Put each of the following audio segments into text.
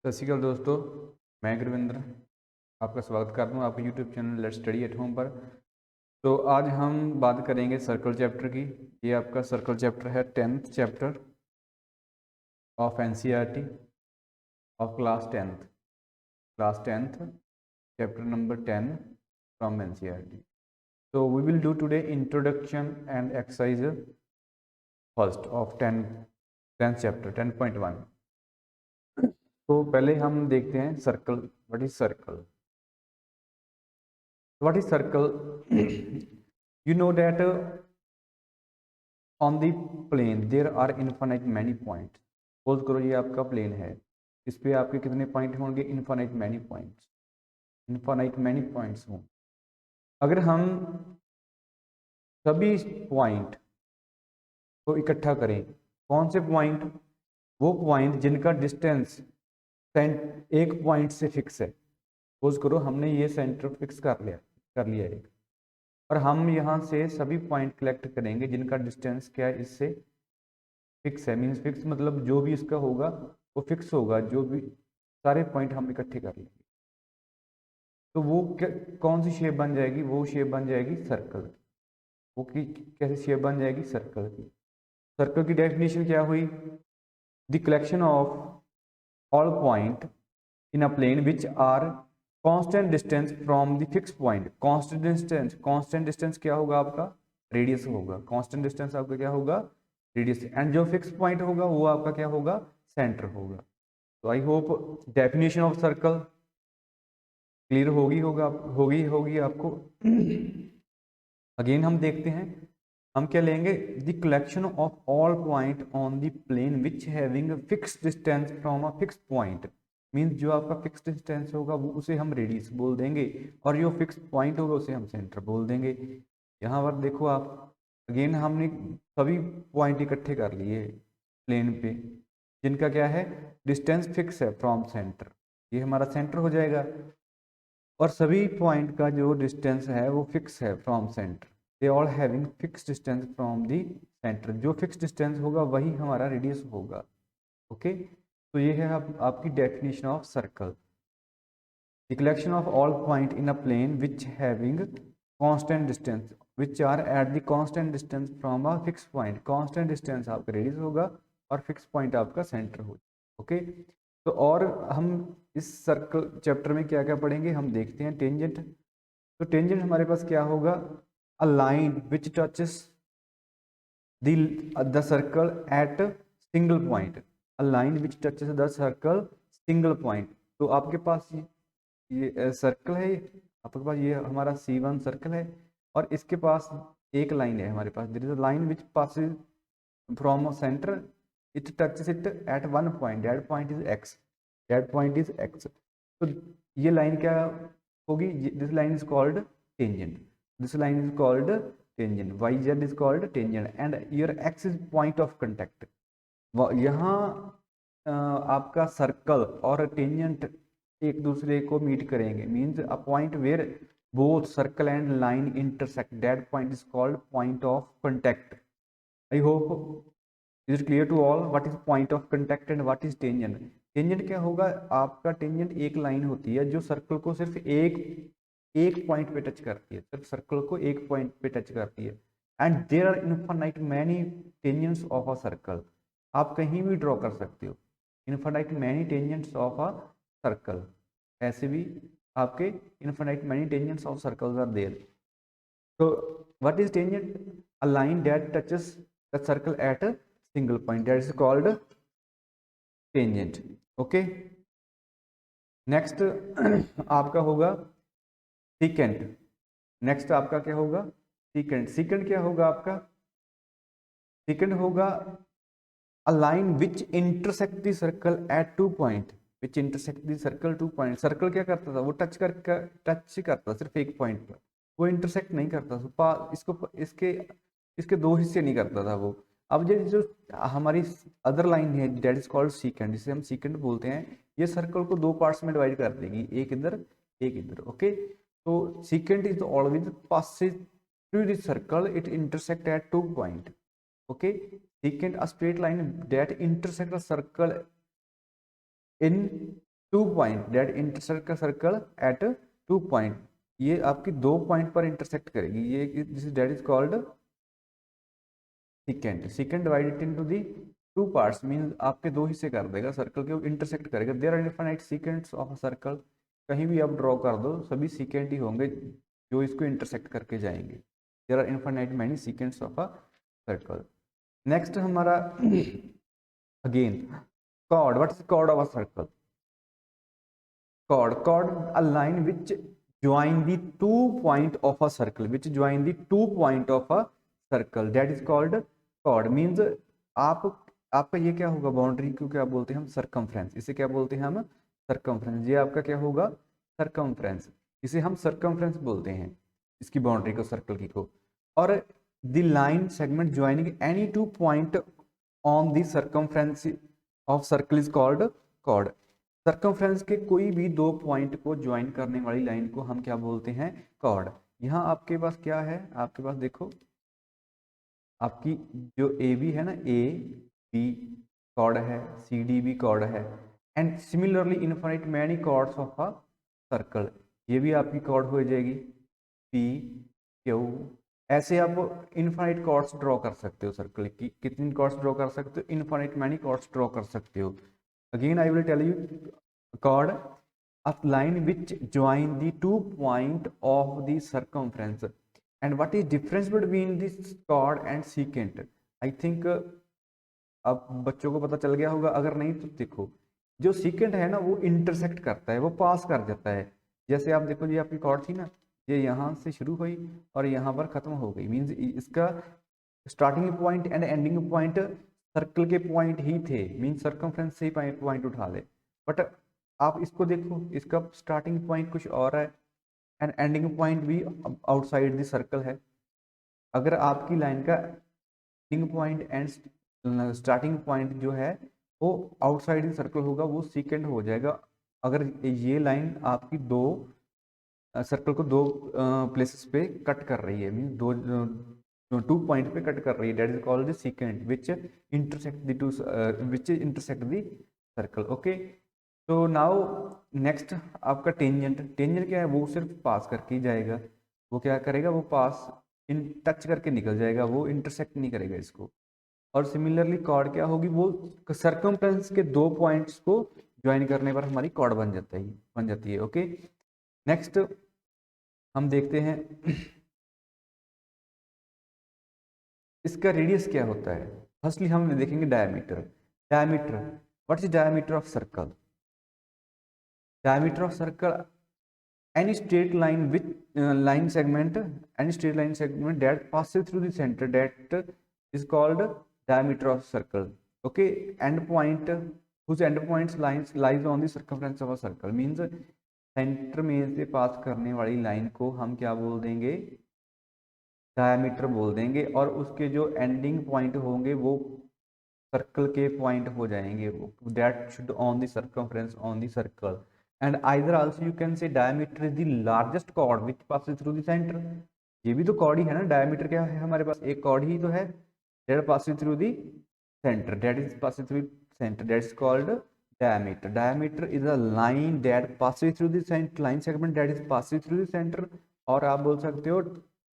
सत श्रीकाल दोस्तों, मैं गुरविंद्र आपका स्वागत करता हूँ आपके YouTube channel let's study at home पर। तो आज हम बात करेंगे सर्कल चैप्टर की। ये आपका सर्कल चैप्टर है 10th chapter of NCERT of class tenth chapter number 10 from NCERT. So we will do today introduction and exercise first of 10th chapter 10.1। तो पहले हम देखते हैं circle. What is circle? What is circle? You know that on the plane there are infinite many points। Suppose करो ये आपका plane है, इस पे आपके कितने पॉइंट होंगे? Infinite many points. Infinite many points हों। अगर हम सभी पॉइंट को इकट्ठा करें, कौन से पॉइंट? वो पॉइंट जिनका डिस्टेंस एक पॉइंट से फिक्स है। सपोज करो हमने ये सेंटर फिक्स कर लिया एक, और हम यहाँ से सभी पॉइंट कलेक्ट करेंगे जिनका डिस्टेंस क्या है, इससे फिक्स है। मीन्स फिक्स मतलब जो भी इसका होगा वो फिक्स होगा, जो भी सारे पॉइंट हम इकट्ठे कर लेंगे तो वो कौन सी शेप बन जाएगी? वो शेप बन जाएगी सर्कल की। वो कैसे शेप बन जाएगी? सर्कल की। सर्कल की डेफिनेशन क्या हुई? The collection of all point in a plane which are constant distance from the fix point. Constant distance क्या होगा आपका? रेडियस होगा। कांस्टेंट डिस्टेंस आपका क्या होगा? रेडियस। एंड जो फिक्स पॉइंट होगा वो आपका क्या होगा? सेंटर होगा। तो I hope definition of circle clear होगी आपको। अगेन हम देखते हैं, हम क्या लेंगे? The collection of all point on the plane which having fix distance from a fix point. Means जो आपका फिक्स डिस्टेंस होगा वो उसे हम रेडियस बोल देंगे, और जो फिक्स पॉइंट होगा उसे हम सेंटर बोल देंगे। यहाँ पर देखो आप, अगेन हमने सभी पॉइंट इकट्ठे कर लिए प्लेन पे जिनका क्या है? डिस्टेंस फिक्स है फ्रॉम सेंटर। ये हमारा सेंटर हो जाएगा, और सभी पॉइंट का जो डिस्टेंस है वो फिक्स है from centre. They all having fix distance from the centre. जो फिक्स डिस्टेंस होगा वही हमारा रेडियस होगा। ओके, तो ये है आपकी definition of circle. The collection of all point in a plane which having constant distance which are at the constant distance from a fix point. Constant distance आपका radius होगा और फिक्स पॉइंट आपका centre होगा। Okay, तो और हम इस circle chapter में क्या क्या पढ़ेंगे हम देखते हैं। टेंजेंट। तो टेंजेंट हमारे पास क्या होगा? अ line which touches the circle eight single point. A line which touches the circle single point. तो आपके पास ये सर्कल है, आपके पास ये हमारा C1 सर्कल है, और इसके पास एक लाइन है हमारे पास। There is a line which passes from a center, it touches it at one point, that point is x, that point is x। तो ये लाइन क्या होगी? This line is called tangent. This line is called tangent. Y Z is called tangent and your X is point of contact. यहाँ आपका circle और tangent एक दूसरे को मीट करेंगे। Means a point where both circle and line intersect, that point is called point of contact. I hope is it clear to all what is point of contact and what is tangent. Tangent क्या होगा? आपका tangent एक line होती है जो circle को सिर्फ एक एक पॉइंट पे टच करती है, सिर्फ सर्कल को एक पॉइंट पे टच करती है। And there are infinite many tangents of a circle. आप कहीं भी ड्रॉ कर सकते हो infinite many tangents of a circle. ऐसे भी आपके infinite many tangents of circles are there. So what is tangent? A line that touches the circle at a single point, that is called tangent। Okay, next आपका होगा secant। Next आपका क्या होगा? secant। secant क्या होगा आपका? secant होगा a line which intersect the circle at two point, which intersect the circle two point। Circle क्या करता था? वो टच करता था सिर्फ एक पॉइंट पर, वो इंटरसेक्ट नहीं करता था। इसको इसके दो हिस्से नहीं करता था वो। अब जो हमारी अदर लाइन है डेट इज कॉल्ड सीकेंड, जिसे हम सीकेंड बोलते हैं, ये सर्कल को दो पार्ट्स में डिवाइड कर देगी, एक इधर एक इधर। ओके, तो सीकेंड is always Passage through the circle, it intersect at two point. Okay, secant a straight line that intersect a circle in 2 point that intersect circle at 2 point, ये आपकी 2 पॉइंट पर इंटरसेक्ट करेगी, ये this that is called secant. Secant divided into the 2 parts means आपके 2 हिस्से कर देगा, circle के इंटरसेक्ट करेगा। There are infinite secants of a circle, कहीं भी आप ड्रॉ कर दो सभी सिकेंट ही होंगे जो इसको इंटरसेक्ट करके जाएंगे। There are infinite many secants of a circle. Next हमारा again chord, what is chord of a circle? Chord a line which join the 2 point of a circle, which join the 2 point of a circle, that is called chord। means आपका ये क्या होगा, boundary को क्या बोलते हैं हम, circumference, इसे क्या बोलते हैं हम, सर्कमफ्रेंस। ये आपका क्या होगा, सर्कमफ्रेंस, इसे हम सर्कमफ्रेंस बोलते हैं, इसकी बाउंड्री को, सर्कल की को। और the line segment joining any 2 point on the circumference of circle is called chord। Circumference के कोई भी 2 पॉइंट को ज्वाइन करने वाली लाइन को हम क्या बोलते हैं, chord। यहाँ आपके पास क्या है, आपके पास देखो आपकी जो ए बी है ना, ए बी chord है, सी डी भी chord है, and similarly infinite many chords of a circle, ये भी आपकी chord हो जाएगी, पी क्यू, ऐसे आप इनफाइनाइट chords ड्रॉ कर सकते हो सर्कल की। कितनी chords ड्रॉ कर सकते हो, इनफाइनाइट मैनी chords ड्रॉ कर सकते हो। Again I will tell you, chord a line which join the 2 point of the circumference, and what is difference between this chord and secant? I think अब बच्चों को पता चल गया होगा, अगर नहीं तो देखो, जो सीकेंट है ना वो इंटरसेक्ट करता है, वो पास कर जाता है। जैसे आप देखो, ये आपकी कॉर्ड थी ना, ये यहाँ से शुरू हुई और यहाँ पर खत्म हो गई, मीन्स इसका starting point and ending point circle के पॉइंट ही थे, मीन्स सर्कमफ्रेंस से ही पॉइंट उठा ले। बट आप इसको देखो, इसका स्टार्टिंग पॉइंट कुछ और है एंड एंडिंग पॉइंट भी आउटसाइड द सर्कल है। अगर आपकी लाइन का ending point and starting point जो है वो आउटसाइड द सर्कल होगा, वो सीकेंट हो जाएगा। अगर ये लाइन आपकी दो सर्कल को 2 प्लेसेस पे कट कर रही है, मीन 2 पॉइंट पे कट कर रही है, that is called the secant which intersect the two which intersect the circle. Okay, तो नाउ नेक्स्ट आपका टेंजेंट। टेंजेंट क्या है, वो सिर्फ पास करके ही जाएगा, वो क्या करेगा, वो पास इन टच करके निकल जाएगा, वो इंटरसेक्ट नहीं करेगा इसको। और सिमिलरली कॉर्ड क्या होगी, वो सर्कमफ्रेंस के 2 पॉइंट्स को ज्वाइन करने पर हमारी कॉर्ड बन जाती है। ओके, नेक्स्ट हम देखते हैं इसका रेडियस क्या होता है। फर्स्टली हम देखेंगे diameter. Diameter, what is diameter of circle? Diameter of circle any straight line with line segment, any straight line segment that passes through the center, that is called diameter of circle। okay, end point whose end points lies on the circumference of a circle, means centre में से पास करने वाली line को हम क्या बोल देंगे, diameter बोल देंगे, और उसके जो एंडिंग पॉइंट होंगे वो सर्कल के पॉइंट हो जाएंगे, that should on the circumference on the circle. and either also you can say diameter is the largest chord which passes through the center। ये भी तो chord ही है ना, diameter क्या है हमारे पास, एक chord ही तो है, that passes through the center, that is passes through center, that is called diameter। diameter is a line that passes through the center, line segment that is passes through the center। और आप बोल सकते हो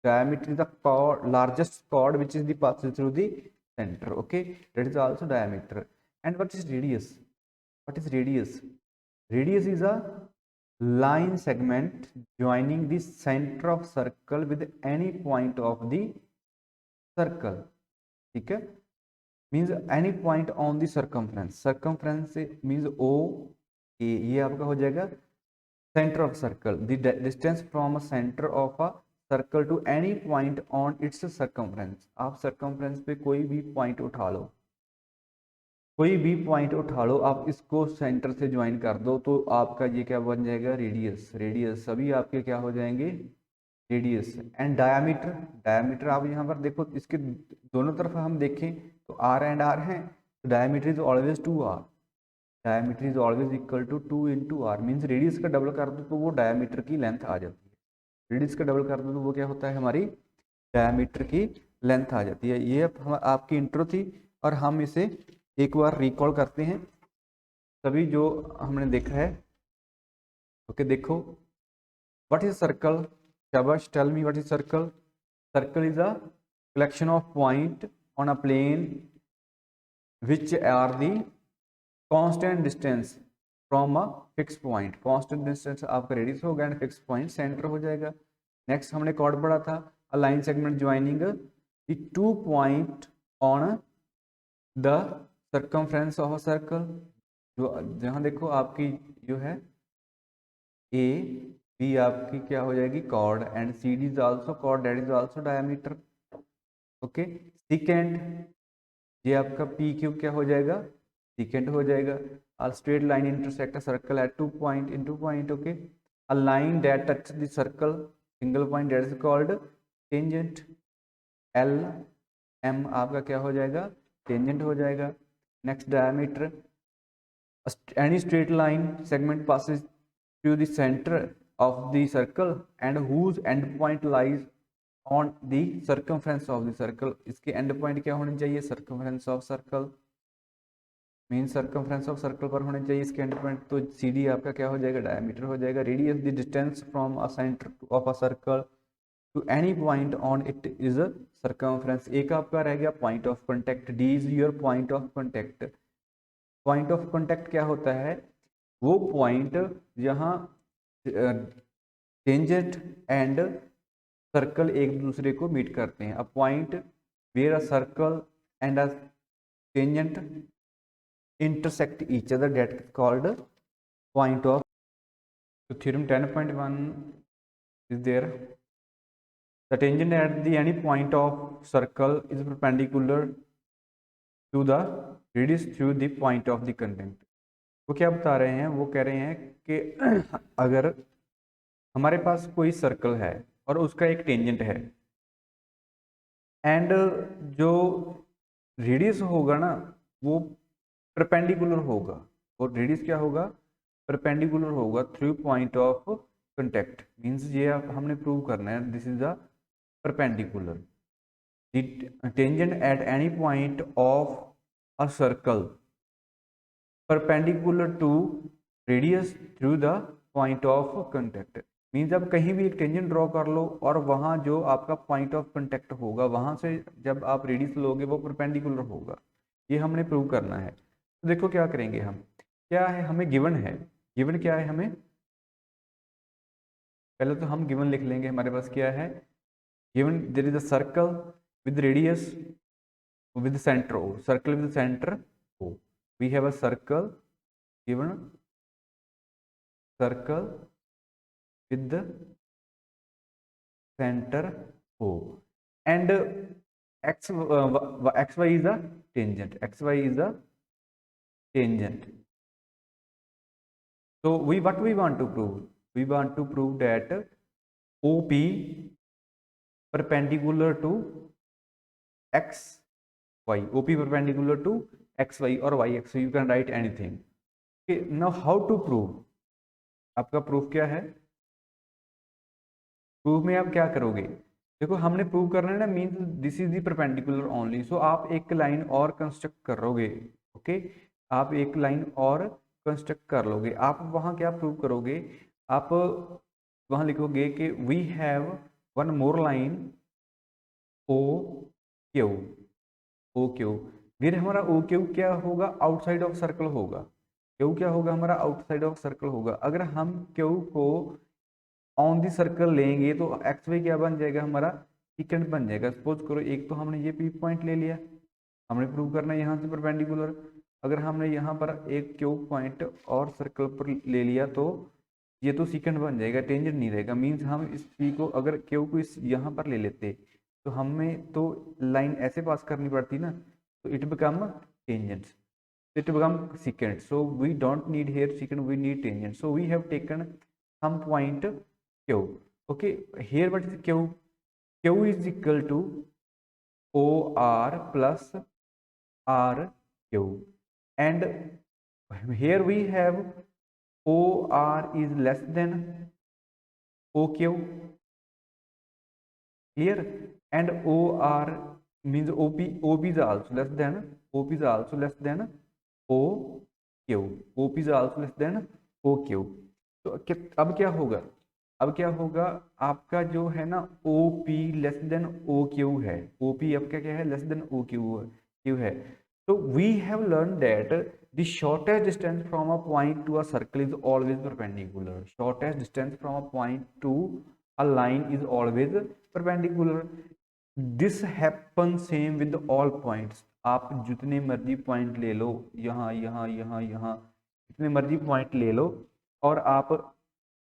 diameter is the chord, largest chord which is the passes through the center। okay, that is also diameter। and what is radius? what is radius? Radius is a line segment joining the center of circle with any point of the circle। ठीक है, means any point on the circumference। circumference means O A, ये आपका हो जाएगा center of circle, the distance from a center of a circle to any point on its circumference। आप circumference पे कोई भी point उठा लो, कोई भी पॉइंट उठा लो, आप इसको सेंटर से ज्वाइन कर दो तो आपका ये क्या बन जाएगा, रेडियस। रेडियस सभी आपके क्या हो जाएंगे, रेडियस। एंड डायमीटर, डायमीटर आप यहाँ पर देखो, इसके दोनों तरफ हम देखें तो आर एंड आर हैं, तो diameter is always 2r। Diameter is always equal to 2 into r, means radius का डबल कर दो तो वो डायमीटर की लेंथ आ जाती है। रेडियस का डबल कर दो तो वो क्या होता है, हमारी डायमीटर की लेंथ आ जाती है। ये आपकी इंट्रो थी और हम इसे एक बार रिकॉल करते हैं। सभी जो हमने देखा है। ओके देखो, व्हाट इज सर्कल? शाबाश, tell me what is circle? Circle is a collection of point on a plane which are the constant distance from a fixed point. constant distance आपका रेडियस होगा एंड फिक्स पॉइंट सेंटर हो जाएगा। Next हमने cord पढ़ा था, a line segment joining the 2 point on the circumference of a circle. जो जहाँ देखो आपकी जो है ए बी आपकी क्या हो जाएगी, chord, and C D is also chord, that is also diameter. Okay, second ये आपका पी क्यू क्या हो जाएगा, सेकेंड हो जाएगा। A straight line intersect a circle at 2 point in 2 point. Okay, a line that touch the circle single point that is called tangent. L M आपका क्या हो जाएगा, टेंजेंट हो जाएगा। Next diameter, any straight line segment passes through the center of the circle and whose end point lies on the circumference of the circle। इसके end point क्या होने चाहिए, circumference of circle, mean circumference of circle पर होने चाहिए इसके end point। तो CD आपका क्या हो जाएगा, diameter हो जाएगा। radius the distance from a center of a circle to any point on it is a circumference। एक आपका रह गया point of contact, D is your point of contact। Point of contact क्या होता है, वो पॉइंट जहां टेंजेंट एंड सर्कल एक दूसरे को मीट करते हैं। A point where a circle and a tangent intersect each other that is called point of. तो theorem 10.1 is there, the tangent at the any point of circle is perpendicular to the radius through the point of the contact. वो क्या बता रहे हैं, वो कह रहे हैं कि अगर हमारे पास कोई सर्कल है और उसका एक टेंजेंट है एंड जो रेडियस होगा ना वो परपेंडिकुलर होगा, और रेडियस क्या होगा, परपेंडिकुलर होगा through point of contact. Means ये हमने प्रूव करना है, this is a perpendicular. The tangent at any point of a circle perpendicular to radius through the point of contact। Means आप कहीं भी एक टेंजेंट ड्रॉ कर लो और वहां जो आपका पॉइंट ऑफ कांटेक्ट होगा वहां से जब आप रेडियस लोगे वो परपेंडिकुलर होगा। ये हमने प्रूव करना है। तो देखो क्या करेंगे हम, क्या है हमें गिवन है, गिवन क्या है हमें, पहले तो हम गिवन लिख लेंगे। हमारे पास क्या है given, there is a circle with radius with center O, circle with center O। We have a circle, given circle with the center O, and xy is a tangent, xy is a tangent। So what we want to prove, we want to prove that OP perpendicular to x y, OP perpendicular to xy or yx, you can write anything। okay, now how to prove, आपका proof क्या है, proof में आप क्या करोगे, देखो हमने prove करना है ना, means this is the perpendicular only. So आप एक लाइन और कंस्ट्रक्ट करोगे। ओके, आप एक लाइन और कंस्ट्रक्ट कर लोगे। आप वहां क्या प्रूव करोगे, आप वहां लिखोगे कि we have one more line O Q, O Q. फिर हमारा ओ क्यू क्या होगा, आउटसाइड ऑफ सर्कल होगा। क्यू क्या होगा हमारा, आउटसाइड ऑफ सर्कल होगा। अगर हम क्यू को ऑन दी सर्कल लेंगे तो एक्स वाई क्या बन जाएगा हमारा, सीकेंट बन जाएगा। सपोज करो एक तो हमने ये पी पॉइंट ले लिया, हमने प्रूव करना है यहाँ से परपेंडिकुलर। अगर हमने यहाँ पर एक क्यू पॉइंट और सर्कल पर ले लिया तो ये तो सीकेंट बन जाएगा, टेंजेंट नहीं रहेगा। मीन्स हम इस पी को अगर क्यू को इस यहाँ पर ले लेते तो हमें तो लाइन ऐसे पास करनी पड़ती ना, तो it become tangent, it become secant। so we don't need here secant, we need tangent। so we have taken some point q। okay, here what is q, q is equal to or plus rq, and here we have or is less than oq, clear, and or means op is also less than, op is also less than OQ। Q, OP is also less than OQ। तो अब क्या होगा, अब क्या होगा, आपका जो है ना OP लेस देन OQ है, OP आपका क्या है, लेस देन OQ है। तो we have learn that the shortest distance from a point to a circle is always perpendicular. Shortest distance from a point to a line is always perpendicular. This happen same with all points. आप जितने मर्जी point ले लो, यहाँ यहाँ यहाँ यहाँ जितने मर्जी पॉइंट ले लो, और आप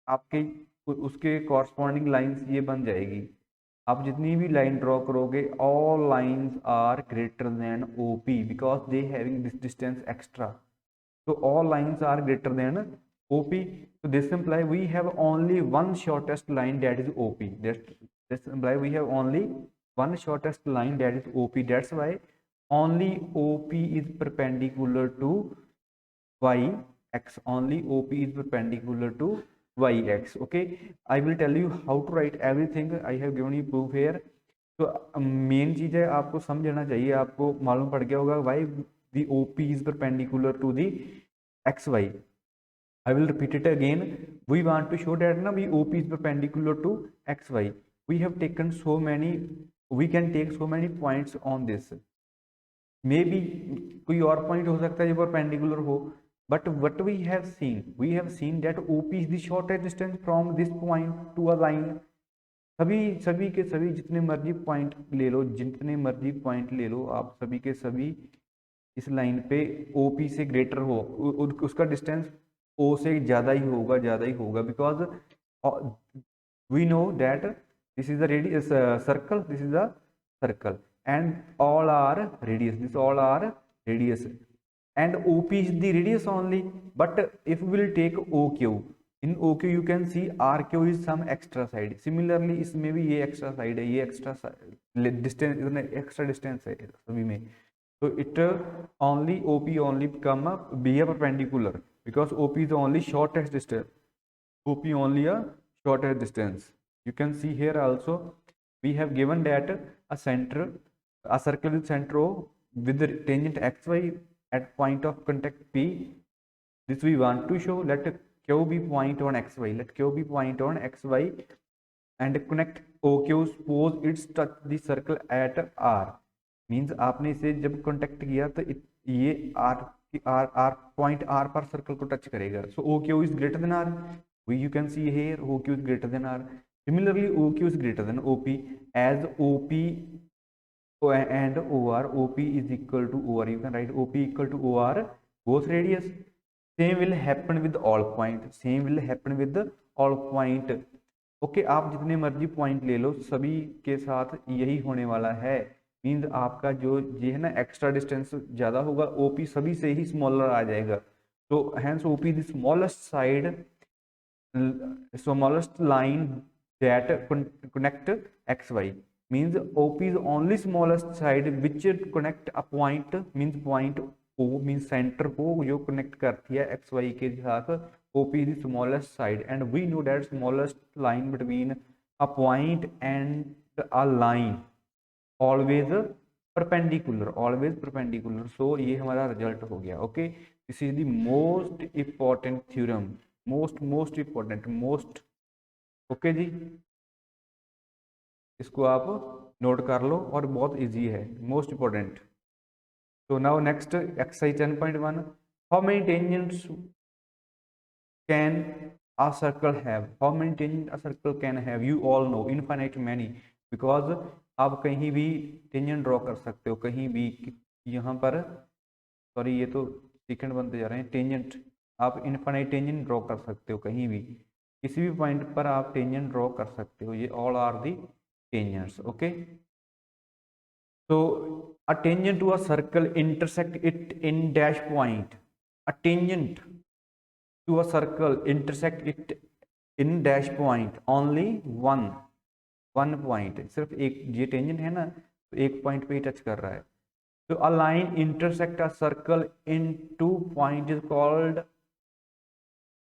आपके उसके कॉरस्पॉन्डिंग लाइंस ये बन जाएगी। आप जितनी भी लाइन ड्रॉ करोगे, all lines are greater than OP because they having this distance extra. So all lines are greater than OP. So this imply we have only one shortest line, that is OP. This imply we have only one shortest line, that is OP. That's why only OP is perpendicular to YX. Only OP is perpendicular to YX. Okay. I will tell you how to write everything. I have given you proof here. तो main चीज है, आपको समझना चाहिए, आपको मालूम पड़ गया होगा Y the OP is perpendicular to the XY. I will repeat it again. We want to show that now OP is perpendicular to XY. We have taken so many, we can take so many points on this. Maybe कोई और point हो सकता है जो perpendicular हो, but what we have seen that OP is the shortest distance from this point to a line. सभी सभी के सभी जितने मर्जी पॉइंट ले लो, जितने मर्जी पॉइंट ले लो, आप सभी के सभी इस लाइन पे OP से ग्रेटर हो, उसका डिस्टेंस O से ज़्यादा ही होगा because we know that this is the radius circle, this is the circle and all are radius, this all are radius, and OP is the radius only. But if we will take OQ, in OQ you can see RQ is some extra side. Similarly इसमें भी ये extra side है, ये extra distance, इतना extra distance है सभी में. So it only OP only become be a perpendicular because OP is only shortest distance. OP only a shortest distance. You can see here also we have given that a center, a circle with center O with the tangent XY at point of contact P. This we want to show. Let Q be point on XY. Let Q be point on XY and connect OQ. Suppose it's touch the circle at R. Means आपने इसे जब contact किया तो ये R point R पर circle को touch करेगा. सो OQ is greater than R. You can see here OQ is greater than R. Similarly OQ is greater than OP. As OP and OR, OP is equal to OR. You can write OP equal to OR both radius. Same will happen with all point. Same will happen with all point. Okay आप जितने मर्जी point ले लो, सभी के साथ यही होने वाला है. मीन्स आपका जो ये है ना एक्स्ट्रा डिस्टेंस ज़्यादा होगा, OP सभी से ही स्मॉलर आ जाएगा. तो hence OP the smallest side, smallest line that connect XY means OP is only smallest side which connect a point, means point O means center को जो connect करती है XY के साथ. OP is the smallest side and we know that smallest line between a point and a line always perpendicular, always perpendicular. So ये हमारा result हो गया. Okay, this is the most important theorem, most important, most. Okay जी, इसको आप note कर लो और बहुत इजी है, मोस्ट इंपॉर्टेंट. तो now next exercise 10.1. How many tangents can a circle have? How many tangent a circle can have? You all know infinite many, because आप कहीं भी टेंजेंट ड्रॉ कर सकते हो, कहीं भी. यहाँ पर सॉरी ये तो सेकंड बनते जा रहे हैं. टेंजेंट आप इनफाइनाइट टेंजेंट ड्रॉ कर सकते हो, कहीं भी किसी भी पॉइंट पर आप टेंजेंट ड्रॉ कर सकते हो. ये all are the tangents. Okay, so a tangent to a circle intersect it in dash point. A tangent to a circle intersect it in dash point. Only one point. सिर्फ एक ये tangent है ना, तो एक पॉइंट पे ही touch कर रहा है. So a line intersect a circle in 2 points is called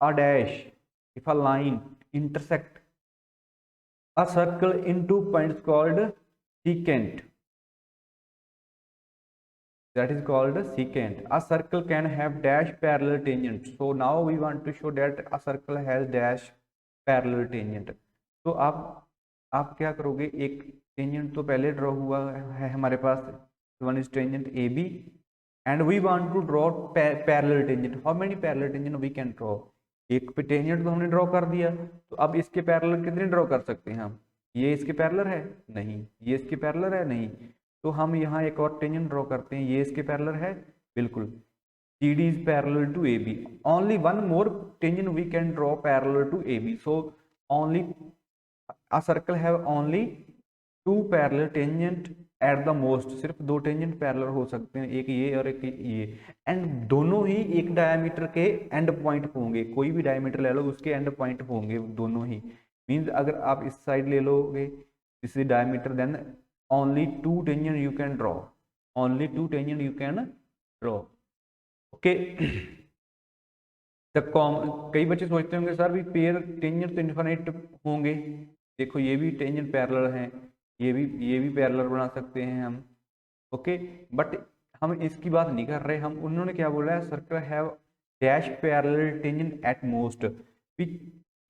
a dash. If a line intersect a circle in 2 points called secant. that is called secant. A circle can have dash parallel tangent. So now we want to show that a circle has dash parallel tangent. तो आप क्या करोगे, एक tangent तो पहले draw हुआ है हमारे पास, one is tangent A B, and we want to draw parallel tangent. How many parallel tangent we can draw? एक पे टेंजेंट तो हमने ड्रॉ कर दिया, तो अब इसके पैरेलल कितने ड्रॉ कर सकते हैं हम? ये इसके पैरेलल है नहीं, ये इसके पैरेलल है नहीं, तो हम यहाँ एक और टेंजेंट ड्रॉ करते हैं. ये इसके पैरेलल है बिल्कुल. CD is parallel to AB. Only one more tangent we can draw parallel to AB. So only a circle have only two parallel tangent at the most. सिर्फ दो टेंजेंट पैरेलल हो सकते हैं, एक ये और एक ये, एंड दोनों ही एक डायमीटर के एंड पॉइंट होंगे. कोई भी डायमीटर ले लो उसके एंड पॉइंट होंगे दोनों ही. मीन्स अगर आप इस साइड ले लोगे this is diameter, then only two tangent you can draw. Only two tangent you can draw. Okay. कई बच्चे सोचते होंगे सर भी पेयर टेंजेंट तो इनफाइनाइट होंगे. देखो ये भी टेंजेंट पैरेलल हैं, ये भी पैरेलल बना सकते हैं हम. ओके, बट हम इसकी बात नहीं कर रहे. हम उन्होंने क्या बोला है, circle have dash parallel tangent at most.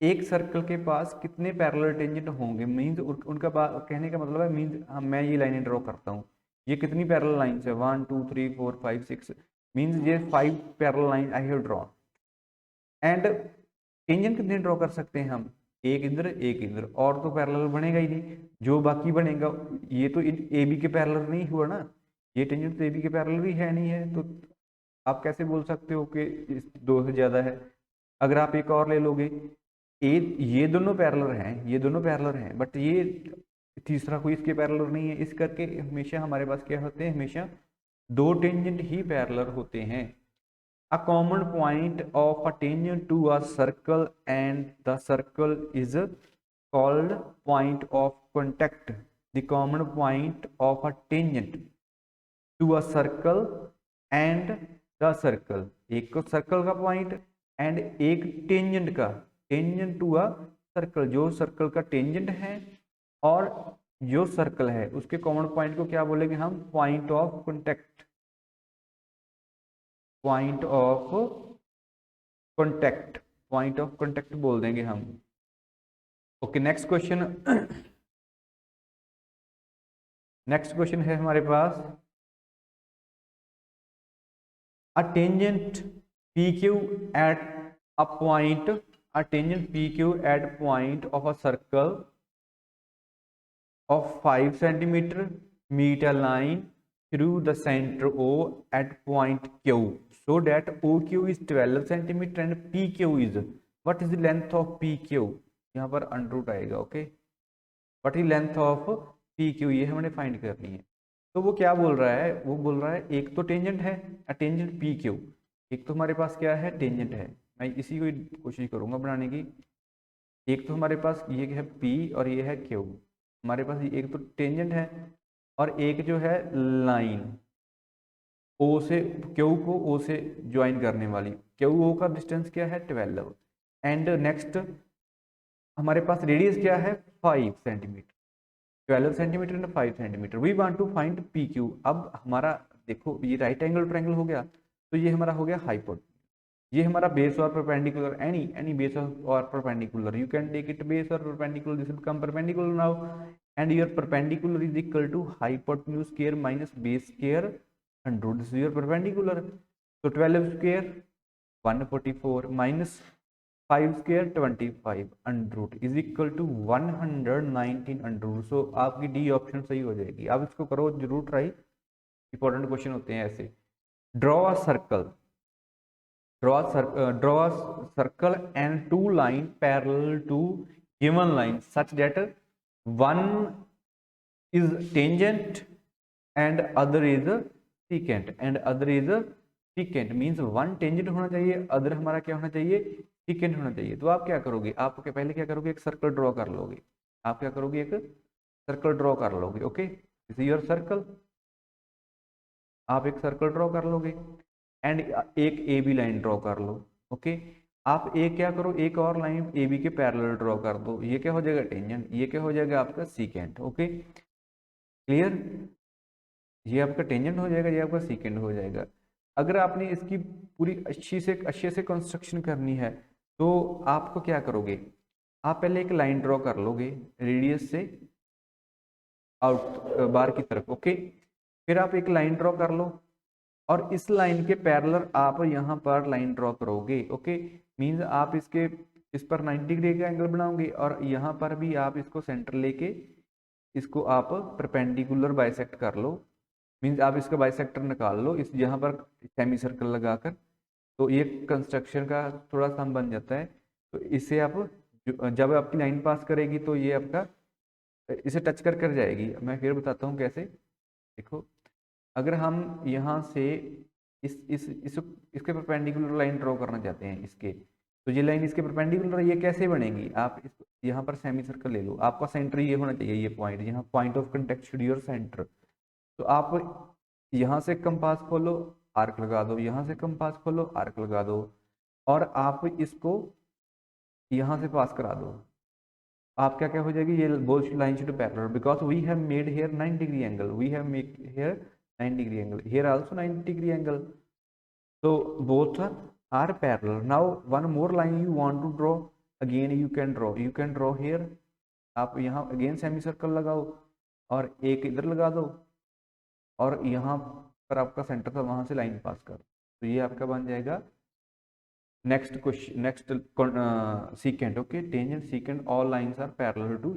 एक सर्कल के पास कितने पैरेलल टेंजेंट होंगे, मीन्स उनका कहने का मतलब है, मीन्स मैं ये लाइनें ड्रॉ करता हूँ, ये कितनी पैरेलल लाइन्स है, 1 2 3 4 5 6, मीन्स ये 5 parallel line I have draw. And tangent कितने ड्रॉ कर सकते हैं हम? एक इधर एक इधर, और तो पैरेलल बनेगा ही नहीं. जो बाकी बनेगा ये तो ए बी के पैरेलल नहीं हुआ ना, ये टेंजेंट तो ए बी के पैरेलल भी है नहीं है, तो आप कैसे बोल सकते हो कि दो से ज़्यादा है? अगर आप एक और ले लोगे, ये दोनों पैरेलल हैं, ये दोनों पैरेलल हैं, बट ये तीसरा कोई इसके पैरेलल नहीं है. इस करके हमेशा हमारे पास क्या होते हैं, हमेशा दो टेंजेंट ही पैरेलल होते हैं. A common point of a tangent to a circle and the circle is called point of contact. The common point of a tangent to a circle and the circle, एक तो circle का point and एक tangent का, tangent to a circle, जो circle का tangent है और जो सर्कल है उसके कॉमन पॉइंट को क्या बोलेंगे हम? Point of contact. Point of contact, point of contact बोल देंगे हम. Okay, next question. Next question है हमारे पास, a tangent PQ at a point, a tangent PQ at point of a circle of 5 centimeter meet a line through the center O at point Q so that OQ is 12 centimeter and PQ is, what is the length of PQ? यहाँ पर under root आएगा. Okay, what is length of PQ, ये हमने find करनी है. तो वो क्या बोल रहा है, वो बोल रहा है एक तो टेंजेंट है, टेंजेंट PQ, एक तो हमारे पास क्या है, टेंजेंट है. मैं इसी को कोशिश करूंगा बनाने की. एक तो हमारे पास ये है P और ये है Q. हमारे पास एक तो टेंजेंट है और एक जो है लाइन O से, Q को O से ज्वाइन करने वाली. QO का डिस्टेंस क्या है, 12. एंड नेक्स्ट हमारे पास रेडियस क्या है, 5 centimeter, 12 centimeter and 5 centimeter. We want to find PQ. अब हमारा देखो ये राइट एंगल ट्रायंगल हो गया, तो ये हमारा हो गया हाइपोटेन्यूज. ये हमारा बेस और परपेंडिकुलर, एनी बेस और perpendicular, you can take it base और perpendicular, this will become perpendicular now, and your perpendicular is equal to hypotenuse square minus base square 100. This is your perpendicular. तो 12 square 144 minus 5 square 25 under root is equal to 119 under root. So आपकी D option सही हो जाएगी. आप इसको करो जरूर try, important question होते हैं ऐसे. Draw a circle, draw a circle and two line parallel to given line such that one is tangent and other is secant, and other is secant means one tangent होना चाहिए, other हमारा क्या होना चाहिए, secant होना चाहिए. तो आप क्या करोगे, आप पहले क्या करोगे, एक सर्कल ड्रॉ कर लोगे. आप क्या करोगे, एक सर्कल ड्रॉ कर लोगे. Okay, this is your circle. आप एक सर्कल ड्रॉ कर लोगे एंड एक ए बी लाइन ड्रॉ कर लो. ओके, आप एक क्या करो, एक और लाइन ए बी के पैरेलल ड्रॉ कर दो. ये क्या हो जाएगा, टेंजेंट. ये क्या हो जाएगा आपका सीकेंट. Okay, clear. ये आपका टेंजेंट हो जाएगा, ये आपका सीकेंड हो जाएगा। अगर आपने इसकी पूरी अच्छे से कंस्ट्रक्शन करनी है तो आपको क्या करोगे, आप पहले एक लाइन ड्रॉ कर लोगे रेडियस से आउट बार की तरफ, ओके। फिर आप एक लाइन ड्रॉ कर लो और इस लाइन के पैरेलल आप यहाँ पर लाइन ड्रॉ करोगे, ओके। मीन्स आप इसके इस पर 90 डिग्री का एंगल बनाओगे और यहाँ पर भी आप इसको सेंटर लेके इसको आप परपेंडिकुलर बाइसेक्ट कर लो। मीन्स आप इसका बाइसेक्टर निकाल लो इस यहाँ पर सेमी सर्कल लगाकर, तो ये कंस्ट्रक्शन का थोड़ा सा बन जाता है। तो इससे आप जब आपकी लाइन पास करेगी तो ये आपका इसे टच कर जाएगी। मैं फिर बताता हूँ कैसे। देखो, अगर हम यहाँ से इस इसके परपेंडिकुलर लाइन ड्रॉ करना चाहते हैं इसके, तो ये लाइन इसके परपेंडिकुलर ये कैसे बनेगी, आप इस यहाँ पर सेमी सर्कल ले लो, आपका सेंटर ये होना चाहिए, ये पॉइंट, यहाँ point of contact should your centre. तो आप यहाँ से कंपास खोलो, आर्क लगा दो, यहाँ से कंपास खोलो, आर्क लगा दो, और आप इसको यहाँ से पास करा दो। आप क्या क्या हो जाएगी, ये both line should parallel because we have made here 9 degree angle, we have made here 9 degree angle, here also 9 degree angle, so both are parallel. Now one more line you want to draw, again you can draw here। आप यहाँ again semi circle लगाओ और एक इधर लगा दो और यहाँ पर आपका सेंटर था, वहां से लाइन पास कर, तो ये आपका बन जाएगा next question, next secant, okay. Tangent secant all lines are parallel to